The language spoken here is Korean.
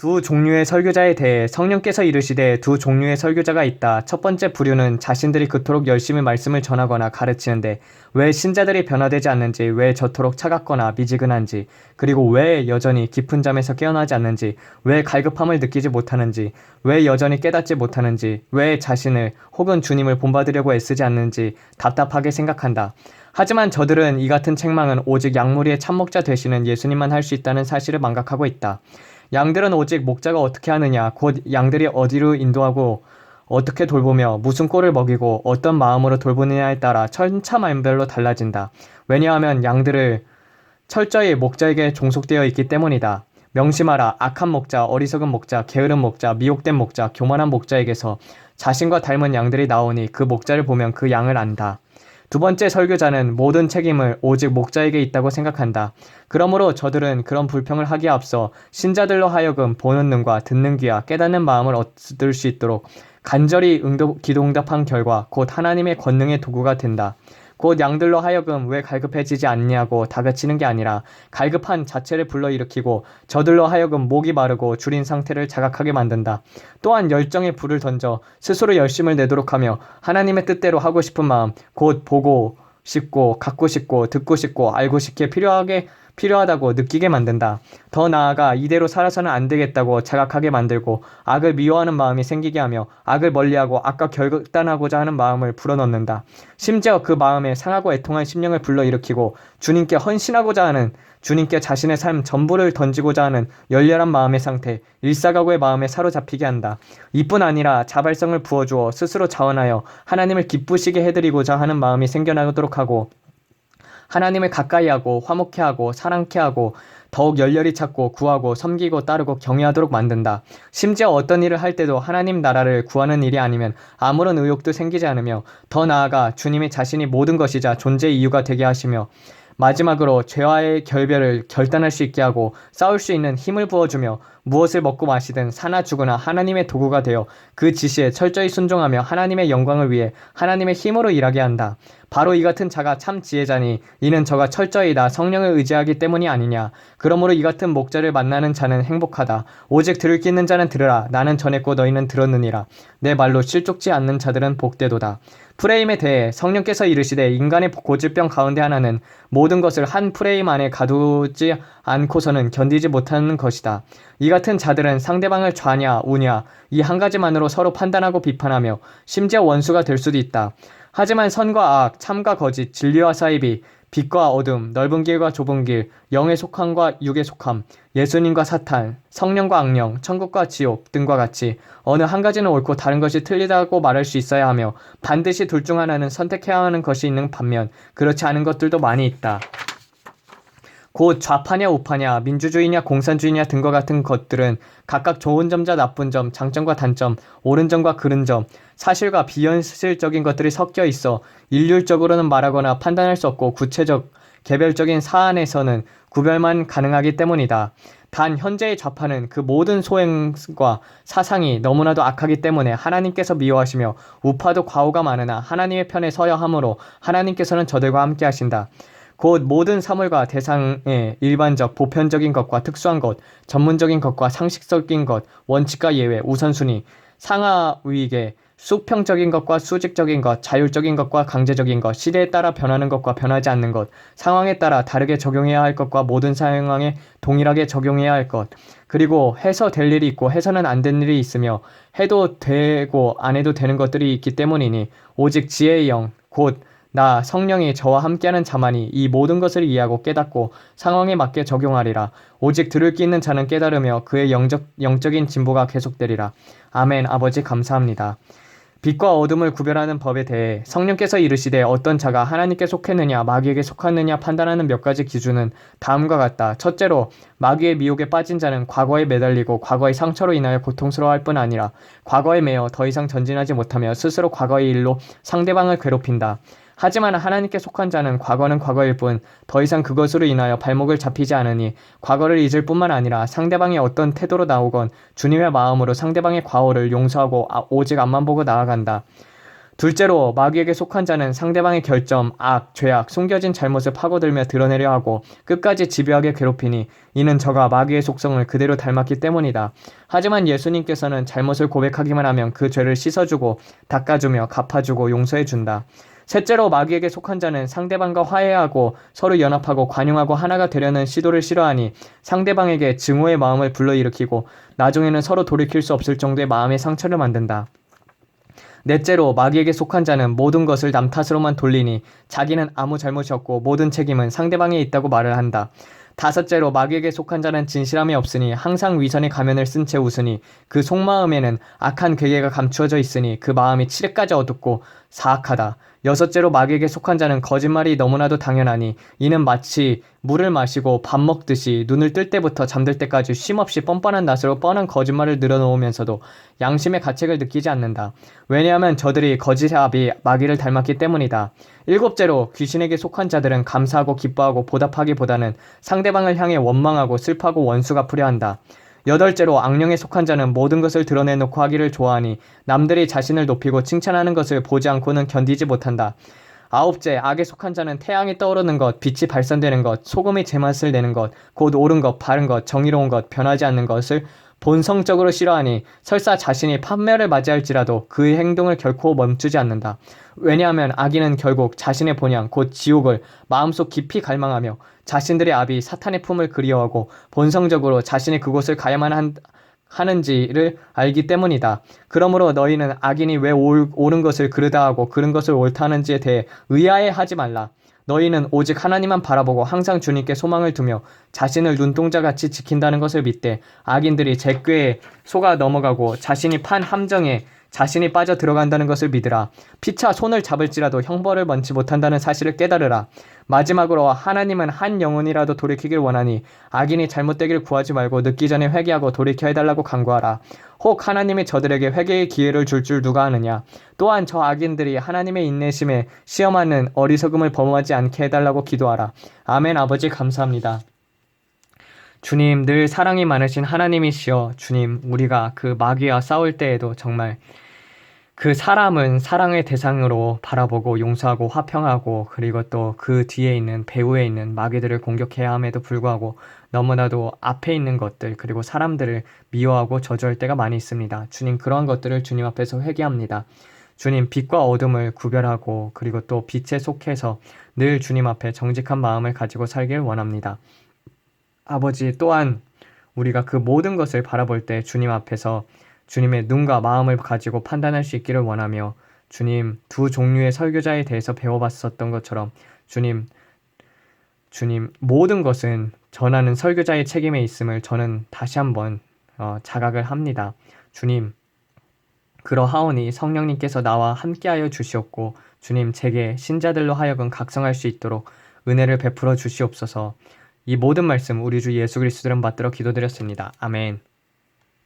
두 종류의 설교자에 대해 성령께서 이르시되 두 종류의 설교자가 있다. 첫 번째 부류는 자신들이 그토록 열심히 말씀을 전하거나 가르치는데 왜 신자들이 변화되지 않는지, 왜 저토록 차갑거나 미지근한지, 그리고 왜 여전히 깊은 잠에서 깨어나지 않는지, 왜 갈급함을 느끼지 못하는지, 왜 여전히 깨닫지 못하는지, 왜 자신을 혹은 주님을 본받으려고 애쓰지 않는지 답답하게 생각한다. 하지만 저들은 이 같은 책망은 오직 양무리의 참목자 되시는 예수님만 할 수 있다는 사실을 망각하고 있다. 양들은 오직 목자가 어떻게 하느냐, 곧 양들이 어디로 인도하고 어떻게 돌보며 무슨 꼴을 먹이고 어떤 마음으로 돌보느냐에 따라 천차만별로 달라진다. 왜냐하면 양들을 철저히 목자에게 종속되어 있기 때문이다. 명심하라. 악한 목자, 어리석은 목자, 게으른 목자, 미혹된 목자, 교만한 목자에게서 자신과 닮은 양들이 나오니 그 목자를 보면 그 양을 안다. 두 번째 설교자는 모든 책임을 오직 목자에게 있다고 생각한다. 그러므로 저들은 그런 불평을 하기에 앞서 신자들로 하여금 보는 눈과 듣는 귀와 깨닫는 마음을 얻을 수 있도록 간절히 기도응답한 결과 곧 하나님의 권능의 도구가 된다. 곧 양들로 하여금 왜 갈급해지지 않냐고 다그치는 게 아니라 갈급한 자체를 불러일으키고 저들로 하여금 목이 마르고 줄인 상태를 자각하게 만든다. 또한 열정의 불을 던져 스스로 열심을 내도록 하며 하나님의 뜻대로 하고 싶은 마음, 곧 보고 싶고 갖고 싶고 듣고 싶고 알고 싶게 필요하다고 느끼게 만든다. 더 나아가 이대로 살아서는 안 되겠다고 자각하게 만들고 악을 미워하는 마음이 생기게 하며 악을 멀리하고 악과 결단하고자 하는 마음을 불어넣는다. 심지어 그 마음에 상하고 애통한 심령을 불러일으키고 주님께 헌신하고자 하는, 주님께 자신의 삶 전부를 던지고자 하는 열렬한 마음의 상태, 일사각오의 마음에 사로잡히게 한다. 이뿐 아니라 자발성을 부어주어 스스로 자원하여 하나님을 기쁘시게 해드리고자 하는 마음이 생겨나도록 하고 하나님을 가까이 하고 화목케 하고 사랑케 하고 더욱 열렬히 찾고 구하고 섬기고 따르고 경외하도록 만든다. 심지어 어떤 일을 할 때도 하나님 나라를 구하는 일이 아니면 아무런 의욕도 생기지 않으며 더 나아가 주님이 자신이 모든 것이자 존재의 이유가 되게 하시며 마지막으로 죄와의 결별을 결단할 수 있게 하고 싸울 수 있는 힘을 부어주며 무엇을 먹고 마시든 사나 죽으나 하나님의 도구가 되어 그 지시에 철저히 순종하며 하나님의 영광을 위해 하나님의 힘으로 일하게 한다. 바로 이 같은 자가 참 지혜자니 이는 저가 철저히 나 성령을 의지하기 때문이 아니냐. 그러므로 이 같은 목자를 만나는 자는 행복하다. 오직 들을 기 있는 자는 들으라. 나는 전했고 너희는 들었느니라. 내 말로 실족지 않는 자들은 복되도다. 프레임에 대해 성령께서 이르시되 인간의 고질병 가운데 하나는 모든 것을 한 프레임 안에 가두지 않고서는 견디지 못하는 것이다. 이 같은 자들은 상대방을 좌냐 우냐 이 한 가지만으로 서로 판단하고 비판하며 심지어 원수가 될 수도 있다. 하지만 선과 악, 참과 거짓, 진리와 사이비, 빛과 어둠, 넓은 길과 좁은 길, 영에 속함과 육에 속함, 예수님과 사탄, 성령과 악령, 천국과 지옥 등과 같이 어느 한 가지는 옳고 다른 것이 틀리다고 말할 수 있어야 하며 반드시 둘 중 하나는 선택해야 하는 것이 있는 반면 그렇지 않은 것들도 많이 있다. 곧 좌파냐 우파냐 민주주의냐 공산주의냐 등과 같은 것들은 각각 좋은 점자 나쁜 점, 장점과 단점, 옳은 점과 그른 점, 사실과 비현실적인 것들이 섞여 있어 일률적으로는 말하거나 판단할 수 없고 구체적, 개별적인 사안에서는 구별만 가능하기 때문이다. 단 현재의 좌파는 그 모든 소행과 사상이 너무나도 악하기 때문에 하나님께서 미워하시며 우파도 과오가 많으나 하나님의 편에 서야 하므로 하나님께서는 저들과 함께 하신다. 곧 모든 사물과 대상의 일반적, 보편적인 것과 특수한 것, 전문적인 것과 상식적인 것, 원칙과 예외, 우선순위, 상하위계, 수평적인 것과 수직적인 것, 자율적인 것과 강제적인 것, 시대에 따라 변하는 것과 변하지 않는 것, 상황에 따라 다르게 적용해야 할 것과 모든 상황에 동일하게 적용해야 할 것, 그리고 해서 될 일이 있고 해서는 안 될 일이 있으며 해도 되고 안 해도 되는 것들이 있기 때문이니 오직 지혜의 영, 곧 나 성령이 저와 함께하는 자만이 이 모든 것을 이해하고 깨닫고 상황에 맞게 적용하리라. 오직 들을 기 있는 자는 깨달으며 그의 영적인 진보가 계속되리라. 아멘. 아버지 감사합니다. 빛과 어둠을 구별하는 법에 대해 성령께서 이르시되 어떤 자가 하나님께 속했느냐 마귀에게 속았느냐 판단하는 몇 가지 기준은 다음과 같다. 첫째로 마귀의 미혹에 빠진 자는 과거에 매달리고 과거의 상처로 인하여 고통스러워할 뿐 아니라 과거에 매여 더 이상 전진하지 못하며 스스로 과거의 일로 상대방을 괴롭힌다. 하지만 하나님께 속한 자는 과거는 과거일 뿐 더 이상 그것으로 인하여 발목을 잡히지 않으니 과거를 잊을 뿐만 아니라 상대방이 어떤 태도로 나오건 주님의 마음으로 상대방의 과오를 용서하고 오직 앞만 보고 나아간다. 둘째로 마귀에게 속한 자는 상대방의 결점, 악, 죄악, 숨겨진 잘못을 파고들며 드러내려 하고 끝까지 집요하게 괴롭히니 이는 저가 마귀의 속성을 그대로 닮았기 때문이다. 하지만 예수님께서는 잘못을 고백하기만 하면 그 죄를 씻어주고 닦아주며 갚아주고 용서해준다. 셋째로 마귀에게 속한 자는 상대방과 화해하고 서로 연합하고 관용하고 하나가 되려는 시도를 싫어하니 상대방에게 증오의 마음을 불러일으키고 나중에는 서로 돌이킬 수 없을 정도의 마음의 상처를 만든다. 넷째로 마귀에게 속한 자는 모든 것을 남 탓으로만 돌리니 자기는 아무 잘못이 없고 모든 책임은 상대방에 있다고 말을 한다. 다섯째로 마귀에게 속한 자는 진실함이 없으니 항상 위선의 가면을 쓴 채 웃으니 그 속마음에는 악한 괴계가 감추어져 있으니 그 마음이 칠흑까지 어둡고 사악하다. 여섯째로 마귀에게 속한 자는 거짓말이 너무나도 당연하니 이는 마치 물을 마시고 밥 먹듯이 눈을 뜰 때부터 잠들 때까지 쉼없이 뻔뻔한 낯으로 뻔한 거짓말을 늘어놓으면서도 양심의 가책을 느끼지 않는다. 왜냐하면 저들이 거짓의 아비 마귀를 닮았기 때문이다. 일곱째로 귀신에게 속한 자들은 감사하고 기뻐하고 보답하기보다는 상대방을 향해 원망하고 슬퍼하고 원수 갚으려 한다. 여덟째로 악령에 속한 자는 모든 것을 드러내놓고 하기를 좋아하니 남들이 자신을 높이고 칭찬하는 것을 보지 않고는 견디지 못한다. 아홉째, 악에 속한 자는 태양이 떠오르는 것, 빛이 발산되는 것, 소금이 제맛을 내는 것, 곧 옳은 것, 바른 것, 정의로운 것, 변하지 않는 것을 본성적으로 싫어하니 설사 자신이 판멸을 맞이할지라도 그의 행동을 결코 멈추지 않는다. 왜냐하면 악인은 결국 자신의 본향 곧 지옥을 마음속 깊이 갈망하며 자신들의 아비 사탄의 품을 그리워하고 본성적으로 자신이 그곳을 가야만 하는지를 알기 때문이다. 그러므로 너희는 악인이 왜 옳은 것을 그르다 하고 그른 것을 옳다 하는지에 대해 의아해하지 말라. 너희는 오직 하나님만 바라보고 항상 주님께 소망을 두며 자신을 눈동자같이 지킨다는 것을 믿되 악인들이 제 꾀에 속아 넘어가고 자신이 판 함정에 자신이 빠져 들어간다는 것을 믿으라. 피차 손을 잡을지라도 형벌을 면치 못한다는 사실을 깨달으라. 마지막으로 하나님은 한 영혼이라도 돌이키길 원하니 악인이 잘못되길 구하지 말고 늦기 전에 회개하고 돌이켜 해달라고 간구하라. 혹 하나님이 저들에게 회개의 기회를 줄 누가 아느냐. 또한 저 악인들이 하나님의 인내심에 시험하는 어리석음을 범하지 않게 해달라고 기도하라. 아멘. 아버지 감사합니다. 주님, 늘 사랑이 많으신 하나님이시여, 주님, 우리가 그 마귀와 싸울 때에도 정말 그 사람은 사랑의 대상으로 바라보고 용서하고 화평하고 그리고 또 그 뒤에 있는 배후에 있는 마귀들을 공격해야 함에도 불구하고 너무나도 앞에 있는 것들 그리고 사람들을 미워하고 저주할 때가 많이 있습니다. 주님, 그러한 것들을 주님 앞에서 회개합니다. 주님, 빛과 어둠을 구별하고 그리고 또 빛에 속해서 늘 주님 앞에 정직한 마음을 가지고 살길 원합니다. 아버지, 또한 우리가 그 모든 것을 바라볼 때 주님 앞에서 주님의 눈과 마음을 가지고 판단할 수 있기를 원하며 주님, 두 종류의 설교자에 대해서 배워봤었던 것처럼 주님 모든 것은 전하는 설교자의 책임에 있음을 저는 다시 한번 자각을 합니다. 주님, 그러하오니 성령님께서 나와 함께하여 주시옵고 주님, 제게 신자들로 하여금 각성할 수 있도록 은혜를 베풀어 주시옵소서. 이 모든 말씀 우리 주 예수 그리스도를 받들어 기도드렸습니다. 아멘.